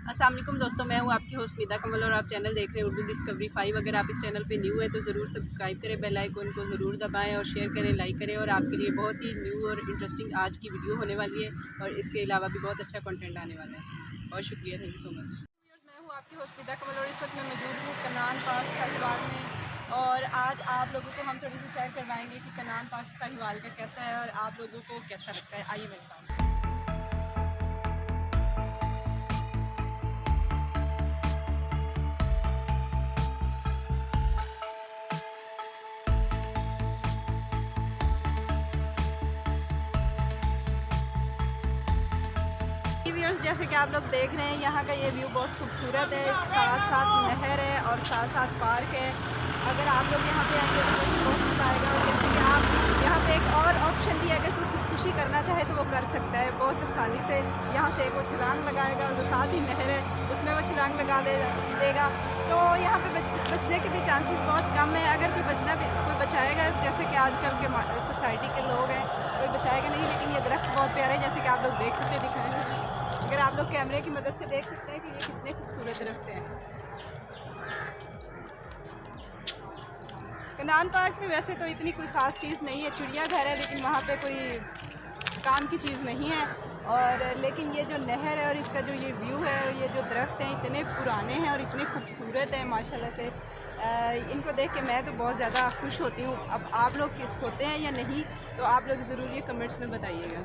अस्सलाम वालेकुम दोस्तों, मैं हूं आपकी होस्ट निदा कमल और आप चैनल देख रहे हैं उर्दू डिस्कवरी 5। अगर आप इस चैनल पे न्यू है तो ज़रूर सब्सक्राइब करें, बेल आइकन को ज़रूर दबाएं और शेयर करें, लाइक करें। और आपके लिए बहुत ही न्यू और इंटरेस्टिंग आज की वीडियो होने वाली है और इसके अलावा भी बहुत अच्छा कंटेंट आने वाला है। बहुत शुक्रिया, थैंक यू सो मच। मैं हूँ आपकी होस्ट निदा कमल और इस वक्त मैं मौजूद हूँ कनान पार्क साहिवाल में। और आज आप लोगों को हम थोड़ी सी सैर करवाएंगे कि कनान पार्क साहिवाल का कैसा है और आप लोगों को कैसा लगता है। आइए मेरे साथ। व्यूअर्स, जैसे कि आप लोग देख रहे हैं यहाँ का ये व्यू बहुत खूबसूरत है। साथ साथ नहर है और साथ साथ पार्क है। अगर आप लोग यहाँ पे आएंगे तो बहुत मज़ा आएगा। और जैसे कि आप यहाँ पे एक और ऑप्शन भी है, अगर कोई खुदकुशी करना चाहे तो वो कर सकता है बहुत आसानी से। यहाँ से एक वो छलांग लगाएगा और जो साथ ही नहर है उसमें वो छलांग लगा देगा। तो यहाँ पे बचने के भी चांसेस बहुत कम है। अगर कोई बचाएगा, जैसे कि आजकल के सोसाइटी के लोग हैं, कोई बचाएगा नहीं। लेकिन ये दरख्त बहुत प्यारे हैं, जैसे कि आप लोग देख सकते हैं, दिखाएंगे अगर आप लोग कैमरे की मदद से देख सकते हैं कि ये कितने खूबसूरत दरख्त हैं। कनान पार्क में वैसे तो इतनी कोई ख़ास चीज़ नहीं है, चिड़ियाघर है, लेकिन वहाँ पे कोई काम की चीज़ नहीं है। और लेकिन ये जो नहर है और इसका जो ये व्यू है और ये जो दरख्त हैं इतने पुराने हैं और इतने खूबसूरत हैं माशाल्लाह से। इनको देख के मैं तो बहुत ज़्यादा खुश होती हूँ। अब आप लोग होते हैं या नहीं, तो आप लोग ज़रूर ये कमेंट्स में बताइएगा।